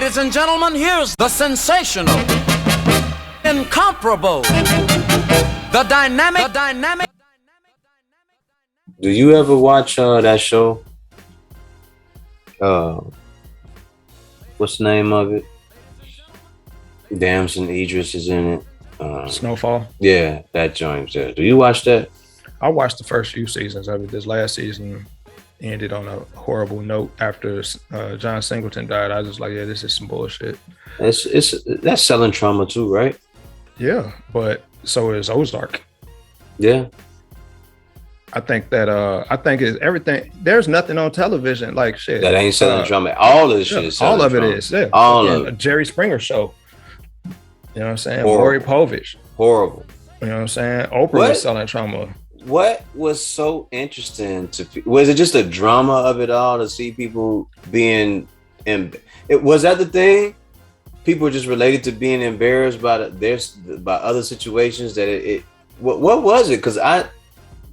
Ladies and gentlemen, here's the sensational, incomparable, the dynamic. Do you ever watch that show? What's the name of it? Damson Idris is in it. Snowfall. Yeah, that joint there. Do you watch that? I watched the first few seasons of it. This last season ended on a horrible note after John Singleton died. I was just like, yeah, this is some bullshit. It's that's selling trauma too, right? Yeah, but so is Ozark. Yeah. I think it's everything. There's nothing on television like shit that ain't selling trauma. All of this shit is selling all of trauma. it is. Yeah. All of it. Jerry Springer show. You know what I'm saying? Horrible. Maury Povich. Horrible. You know what I'm saying? Oprah was selling trauma. What was so interesting was it just the drama of it all to see people being was that the thing? People were just related to being embarrassed by by other situations that what was it? Because I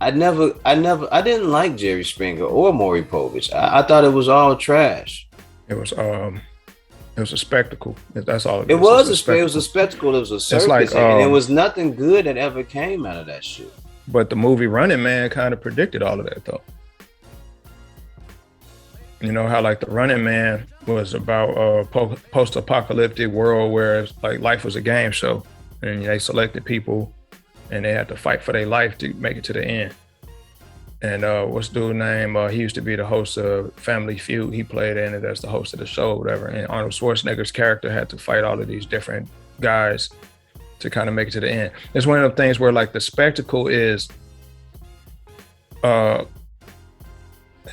didn't like Jerry Springer or Maury Povich. I thought it was all trash. It was a spectacle. That's all it was. It was a spectacle. It was a circus, and there was nothing good that ever came out of that shit. But the movie Running Man kind of predicted all of that, though. You know how like the Running Man was about a post-apocalyptic world where it's like life was a game show, and they selected people, and they had to fight for their life to make it to the end. And what's the dude's name? He used to be the host of Family Feud. He played in it as the host of the show or whatever. And Arnold Schwarzenegger's character had to fight all of these different guys to kind of make it to the end. It's one of the things where like the spectacle is, what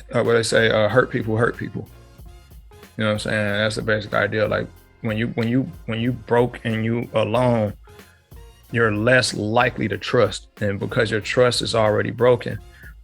they say, hurt people. You know what I'm saying? That's the basic idea. Like when you broke and you alone, you're less likely to trust. And because your trust is already broken,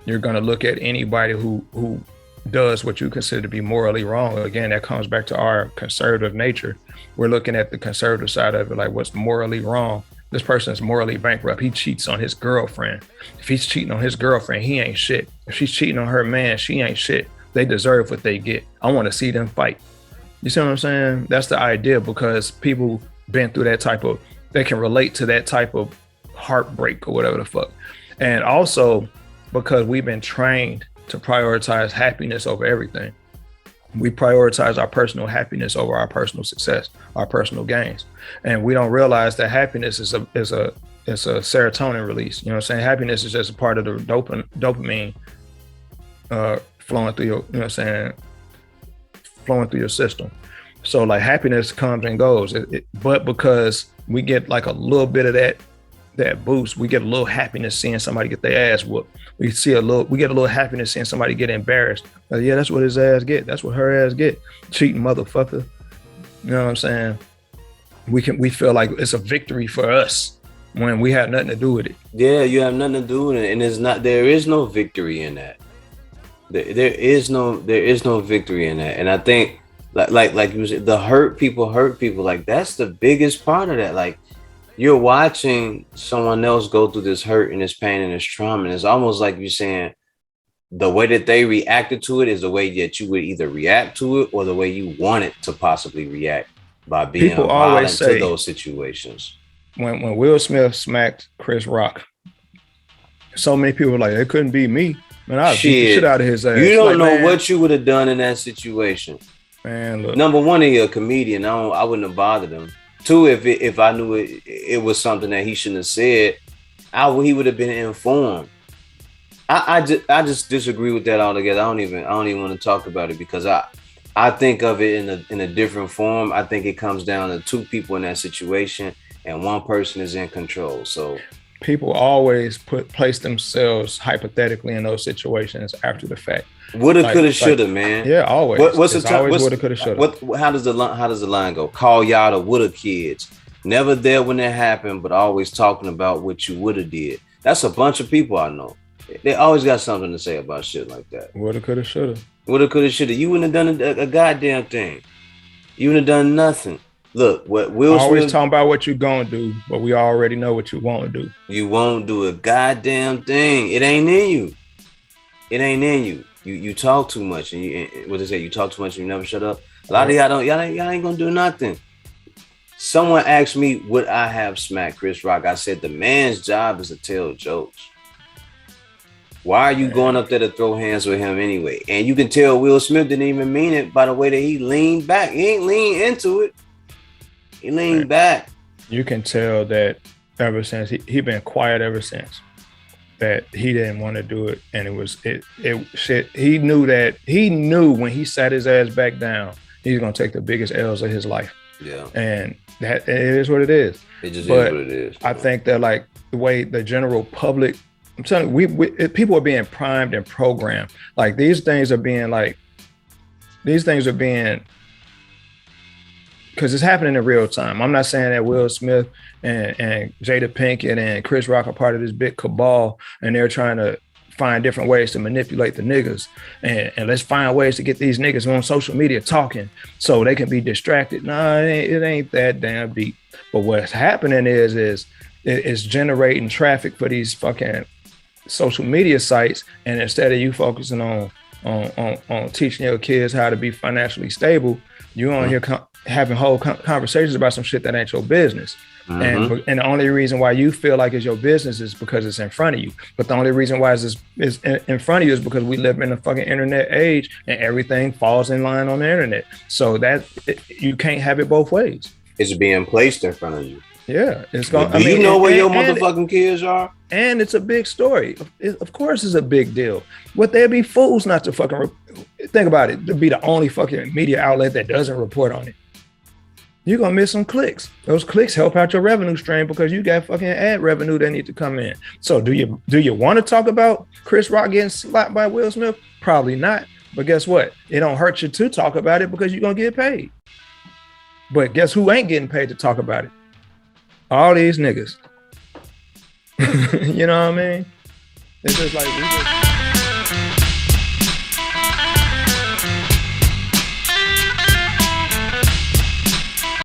you're going to look at anybody who does what you consider to be morally wrong. Again, that comes back to our conservative nature. We're looking at the conservative side of it, like what's morally wrong. This person is morally bankrupt. He cheats on his girlfriend. If he's cheating on his girlfriend, he ain't shit. If she's cheating on her man, she ain't shit. They deserve what they get. I want to see them fight. You see what I'm saying? That's the idea, because people been through that type of, they can relate to that type of heartbreak or whatever the fuck. And also because we've been trained to prioritize happiness over everything. We prioritize our personal happiness over our personal success, our personal gains. And we don't realize that happiness is a serotonin release. You know what I'm saying? Happiness is just a part of the dopamine flowing through your, you know what I'm saying, flowing through your system. So like happiness comes and goes, but because we get like a little bit of that boost, we get a little happiness seeing somebody get their ass whooped. We get a little happiness seeing somebody get embarrassed. Like, yeah, that's what his ass get. That's what her ass get. Cheating motherfucker. You know what I'm saying? We feel like it's a victory for us when we had nothing to do with it. Yeah, you have nothing to do with it, and there is no victory in that. There is no victory in that, and I think like you said, the hurt people. Like that's the biggest part of that. Like you're watching someone else go through this hurt and this pain and this trauma, and it's almost like you're saying the way that they reacted to it is the way that you would either react to it or the way you want it to possibly react by being violent to those situations. When Will Smith smacked Chris Rock, so many people were like, it couldn't be me. Man, I beat the shit out of his ass. You don't know what you would have done in that situation. Man, look. Number one, you're a comedian. I wouldn't have bothered him. Two, if I knew it was something that he shouldn't have said, he would have been informed. I just disagree with that altogether. I don't even want to talk about it because I think of it in a different form. I think it comes down to two people in that situation and one person is in control. So people always place themselves hypothetically in those situations after the fact. Woulda, coulda, shoulda, man. Yeah, always. What's the time? Woulda, coulda, shoulda. How does the line go? Call y'all the woulda kids. Never there when it happened, but always talking about what you woulda did. That's a bunch of people I know. They always got something to say about shit like that. Woulda, coulda, shoulda. Woulda, coulda, shoulda. You wouldn't have done a goddamn thing. You wouldn't have done nothing. Look, what Will Smith always talking about what you gonna do, but we already know what you won't do. You won't do a goddamn thing. It ain't in you. It ain't in you. You talk too much, and what they say, you talk too much and you never shut up. A lot of y'all ain't gonna do nothing. Someone asked me, would I have smacked Chris Rock? I said, the man's job is to tell jokes. Why are you going up there to throw hands with him anyway? And you can tell Will Smith didn't even mean it by the way that he leaned back. He ain't lean into it. He leaned back. You can tell that ever since he been quiet ever since. That he didn't want to do it, and it shit. He knew when he sat his ass back down, he's gonna take the biggest L's of his life. Yeah, and that it is what it is. It just is what it is. I think that like the way the general public, I'm telling you, people are being primed and programmed. Like these things are being because it's happening in real time. I'm not saying that Will Smith and Jada Pinkett and Chris Rock are part of this big cabal and they're trying to find different ways to manipulate the niggas and let's find ways to get these niggas on social media talking so they can be distracted. Nah, it ain't that damn deep. But what's happening is it's generating traffic for these fucking social media sites, and instead of you focusing on teaching your kids how to be financially stable, you're on here having whole conversations about some shit that ain't your business. And the only reason why you feel like it's your business is because it's in front of you. But the only reason why it's in front of you is because we live in a fucking internet age and everything falls in line on the internet. So that you can't have it both ways. It's being placed in front of you. Yeah, it's going. Do you know where your motherfucking kids are? And it's a big story. Of course, it's a big deal. What they'd be fools not to fucking think about it. To be the only fucking media outlet that doesn't report on it. You're gonna miss some clicks. Those clicks help out your revenue stream because you got fucking ad revenue that need to come in. So do you want to talk about Chris Rock getting slapped by Will Smith? Probably not. But guess what? It don't hurt you to talk about it because you're gonna get paid. But guess who ain't getting paid to talk about it? All these niggas. You know what I mean? It's just like